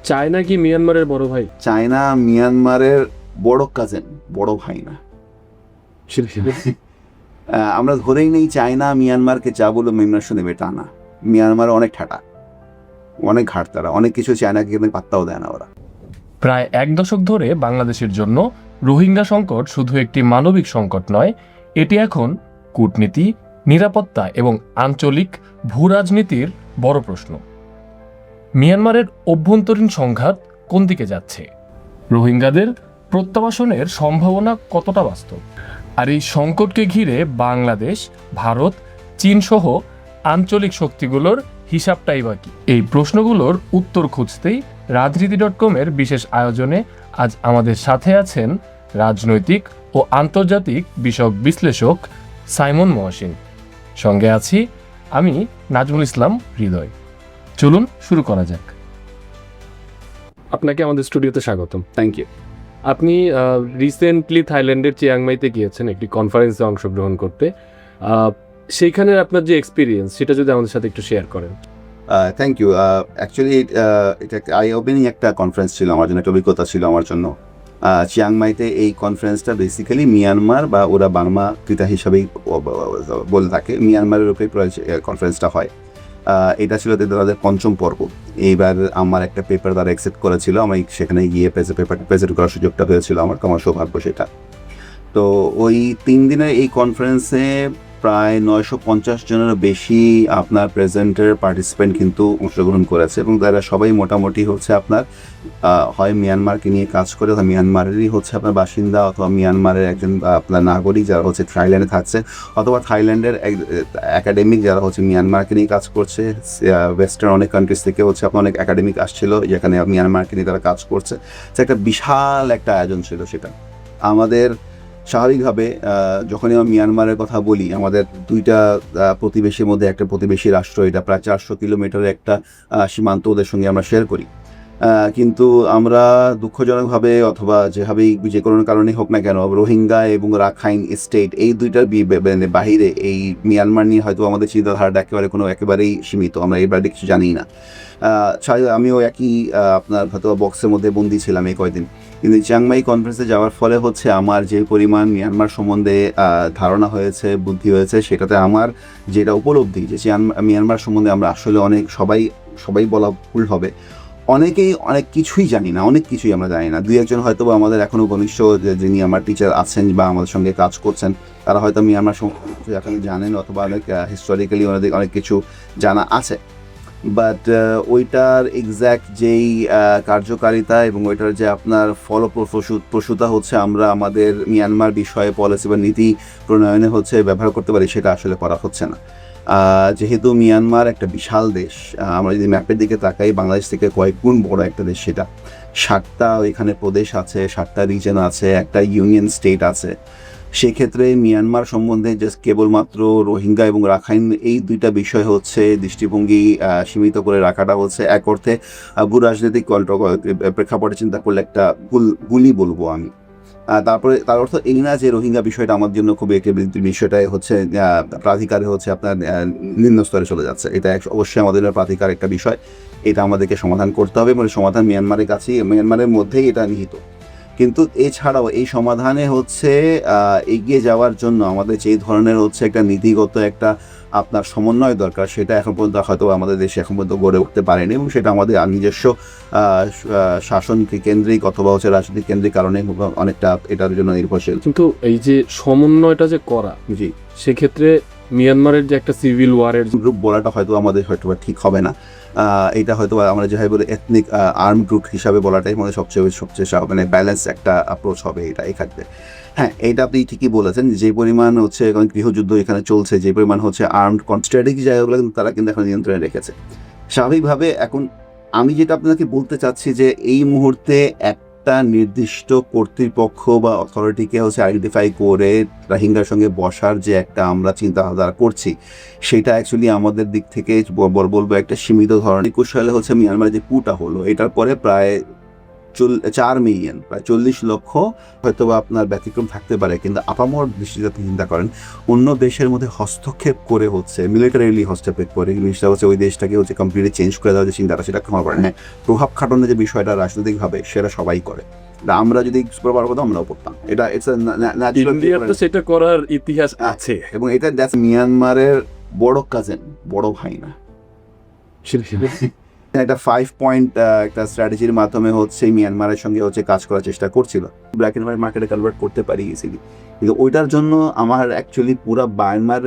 China কি মিয়ানমারের বড় ভাই? চায়না মিয়ানমারের বড় কাজিন, বড় ভাই না। আমরা ধরেই নেই চায়না মিয়ানমারকে যা বললো মিয়ানমার শুনেবে, তা না। মিয়ানমার অনেক ঠাটা, অনেক ঘাট, তারা অনেক কিছু চায়নাকে কিন্তু পাত্তাও দেয় না ওরা। প্রায় এক দশক ধরে বাংলাদেশের জন্য রোহিঙ্গা সংকট শুধু একটি মানবিক সংকট নয়, এটি এখন কূটনীতি, নিরাপত্তা এবং আঞ্চলিক ভূরাজনীতির বড় প্রশ্ন। মিয়ানমারের অভ্যন্তরীণ সংঘাত কোন দিকে যাচ্ছে? রোহিঙ্গাদের প্রত্যাবাসনের সম্ভাবনা কতটা বাস্তব? আর এই সংকটকে ঘিরে বাংলাদেশ, ভারত, চীন সহ আঞ্চলিক শক্তিগুলোর হিসাবটাই বা কি? এই প্রশ্নগুলোর উত্তর খুঁজতেই রাজনীতি.com-এর বিশেষ আয়োজনে আজ আমাদের সাথে আছেন রাজনৈতিক ও আন্তর্জাতিক বিষয়ক বিশ্লেষক সাইমন মহসিন। সঙ্গে আছি আমি নাজমুল ইসলাম হৃদয়। চলুন শুরু করা যাক। আপনাকে আমাদের স্টুডিওতে স্বাগতম। Thank you. আপনি রিসেন্টলি থাইল্যান্ডের চিয়াংমাইতে গিয়েছেন একটি কনফারেন্সে অংশগ্রহণ করতে। সেইখানে আপনার যে এক্সপিরিয়েন্স সেটা যদি আমাদের সাথে একটু শেয়ার করেন। Thank you. অ্যাকচুয়ালি এটা একটা আই ওপেনিং একটা কনফারেন্স ছিল আমার জন্য, একটা অভিজ্ঞতা ছিল আমার জন্য। চিয়াংমাইতে এই কনফারেন্সটা বেসিক্যালি মিয়ানমার বা ওরা বার্মা ক্রিতা হিসাবেই বলে থাকে, মিয়ানমারের উপরে কনফারেন্সটা হয়। এটা ছিল তাদের পঞ্চম পর্ব। এইবার আমার একটা পেপার তারা অ্যাকসেপ্ট করেছিল, আমি সেখানে গিয়ে পেপারটা প্রেজেন্ট করার সুযোগটা হয়েছিল আমার সৌভাগ্য সেটা। তো ওই 3 দিনের এই কনফারেন্সে প্রায় 950 জনেরও বেশি আপনার প্রেজেন্টের পার্টিসিপেন্ট কিন্তু অংশগ্রহণ করেছে, এবং তারা সবাই মোটামুটি হচ্ছে আপনার হয় মিয়ানমারকে নিয়ে কাজ করে, অথবা মিয়ানমারেরই হচ্ছে আপনার বাসিন্দা, অথবা মিয়ানমারের একজন আপনার নাগরিক যারা হচ্ছে থাইল্যান্ডে থাকছে, অথবা থাইল্যান্ডের একাডেমিক যারা হচ্ছে মিয়ানমারকে নিয়ে কাজ করছে। ওয়েস্টার্ন অনেক কান্ট্রিজ থেকে হচ্ছে আপনার অনেক একাডেমিক আসছিল যেখানে মিয়ানমারকে নিয়ে তারা কাজ করছে। একটা বিশাল একটা আয়োজন ছিল সেটা। আমাদের স্বাভাবিকভাবে যখনই আমরা মিয়ানমারের কথা বলি, আমাদের দুইটা প্রতিবেশীর মধ্যে একটা প্রতিবেশী রাষ্ট্র, এটা প্রায় 400 কিলোমিটারের একটা সীমান্ত ওদের সঙ্গে আমরা শেয়ার করি। কিন্তু আমরা দুঃখজনকভাবে অথবা যেভাবেই যে কোনো কারণে হোক না কেন, রোহিঙ্গা এবং রাখাইন স্টেট এই দুইটার বাহিরে এই মিয়ানমার নিয়ে হয়তো আমাদের চিন্তাধারাটা একেবারেই সীমিত, আমরা এই বাড়িতে কিছু জানি না। আমিও একই আপনার হয়তো বক্সের মধ্যে বন্দি ছিলাম এই কয়দিন। কিন্তু চিয়াংমাই কনফারেন্সে যাওয়ার ফলে হচ্ছে আমার যে পরিমাণ মিয়ানমার সম্বন্ধে ধারণা হয়েছে, বুদ্ধি হয়েছে, সেটাতে আমার যেটা উপলব্ধি যে মিয়ানমার সম্বন্ধে আমরা আসলে সবাই বলা ভুল হবে, অনেকেই অনেক কিছুই জানি না, অনেক কিছুই আমরা জানি না। 2-1 হয়তো আমাদের এখনও ঘনিষ্ঠ যিনি আমার টিচার আছেন বা আমাদের সঙ্গে কাজ করছেন, তারা হয়তো মিয়ানমার সম্বন্ধে এখন জানেন, অথবা অনেক হিস্টোরিক্যালি ওনাদের অনেক কিছু জানা আছে। বাট ওইটার এক্স্যাক্ট যেই কার্যকারিতা এবং ওইটার যে আপনার ফলপ্রসূতা হচ্ছে আমরা আমাদের মিয়ানমার বিষয়ে পলিসি বা নীতি প্রণয়নে হচ্ছে ব্যবহার করতে পারি, সেটা আসলে করা হচ্ছে না। যেহেতু মিয়ানমার একটা বিশাল দেশ, আমরা যদি ম্যাপের দিকে তাকাই, বাংলাদেশ থেকে কয়েক গুণ বড় একটা দেশ সেটা। 7টা ওইখানে প্রদেশ আছে, 7টা রিজন আছে, একটা ইউনিয়ন স্টেট আছে। সেক্ষেত্রে মিয়ানমার সম্বন্ধে জাস্ট কেবলমাত্র রোহিঙ্গা এবং রাখাইন এই দুইটা বিষয় হচ্ছে দৃষ্টিভঙ্গি সীমিত করে রাখাটা হচ্ছে এক অর্থে ভূ রাজনৈতিক প্রেক্ষাপটে চিন্তা করলে একটা ভুলই বলবো আমি। তারপরে তার অর্থ এই না যে রোহিঙ্গা বিষয়টা আমার জন্য খুবই একটি বিষয়টাই হচ্ছে প্রাধিকারে হচ্ছে আপনার নিম্ন স্তরে চলে যাচ্ছে। এটা অবশ্যই আমাদের প্রাধিকার একটা বিষয়, এটা আমাদেরকে সমাধান করতে হবে, মানে সমাধান মিয়ানমারের কাছেই, মিয়ানমারের মধ্যেই এটা নিহিত। কিন্তু এছাড়াও এই সমাধানে হচ্ছে এগিয়ে যাওয়ার জন্য আমাদের যে ধরনের হচ্ছে একটা নীতিগত একটা আপনার সমন্বয় দরকার, সেটা এখন পর্যন্ত হয়তো আমাদের দেশে এখন পর্যন্ত গড়ে উঠতে পারেনি, এবং সেটা আমাদের নিজস্ব শাসন কেন্দ্রিক অথবা হচ্ছে রাজনৈতিক কেন্দ্রিক কারণে অনেকটা এটার জন্য নির্ভরশীল। কিন্তু এই যে সমন্বয়টা যে করা, জি, সেক্ষেত্রে মিয়ানমারের যে একটা সিভিল ওয়ারের গ্রুপ বলাটা হয়তো আমাদের হয়তো ঠিক হবে না। এটা হয়তো আমরা যেভাবে বলি এথনিক আর্ম গ্রুপ হিসাবে বলাটাই আমাদের সবচেয়ে মানে ব্যালেন্স একটা অ্যাপ্রোচ হবে এটা এক্ষেত্রে। হ্যাঁ, এইটা আপনি ঠিকই বলেছেন, যে পরিমাণ হচ্ছে গৃহযুদ্ধ এখানে চলছে, যে পরিমাণ হচ্ছে আর্মড স্ট্র্যাটেজি জায়গাগুলো কিন্তু তারা কিন্তু এখন নিয়ন্ত্রণে রেখেছে। স্বাভাবিকভাবে এখন আমি যেটা আপনাকে বলতে চাচ্ছি যে এই মুহূর্তে একটা নির্দিষ্ট কর্তৃপক্ষ বা অথরিটিকে হচ্ছে আইডেন্টিফাই করে রোহিঙ্গার সঙ্গে বসার যে একটা আমরা চিন্তাধারা করছি, সেটা অ্যাকচুয়ালি আমাদের দিক থেকে বলবো একটা সীমিত ধরনের। 21 সালে হচ্ছে মিয়ানমারে যে কুটা হলো, এটার পরে প্রায় 4 মিলিয়ন, প্রায় 40 লক্ষ হয়তো বা আপনার ব্যতিক্রম থাকতে পারে, কিন্তু আপামর দৃষ্টিতে আপনি চিন্তা করেন অন্য দেশের মধ্যে হস্তক্ষেপ করে হচ্ছে, মিলিটারিলি হস্তক্ষেপ করে জিনিসটা হচ্ছে ওই দেশটাকে হচ্ছে কমপ্লিটলি চেঞ্জ করে দেওয়ার যে চিন্তাটা, সেটা ক্ষমা করেন। হ্যাঁ, প্রভাব খাটানোর যে বিষয়টা রাজনৈতিকভাবে সেটা সবাই করে, আমরা যদি সুপার পাওয়ার হতো আমরাও করতাম, এটা ইটস ইন্ডিয়ার তো সেটা করার ইতিহাস আছে। এবং এটা মিয়ানমারের বড় কাজিন, বড় ভাই না। একটা 5 পয়েন্ট একটা স্ট্র্যাটেজির মাধ্যমে হচ্ছে মিয়ানমারের সঙ্গে হচ্ছে কাজ করার চেষ্টা করছিল, ব্ল্যাক এন্ড হোয়াইট মার্কেটে কনভার্ট করতে পারি ইজিলি। কিন্তু ওইটার জন্য আমার অ্যাকচুয়ালি পুরো মায়ানমারের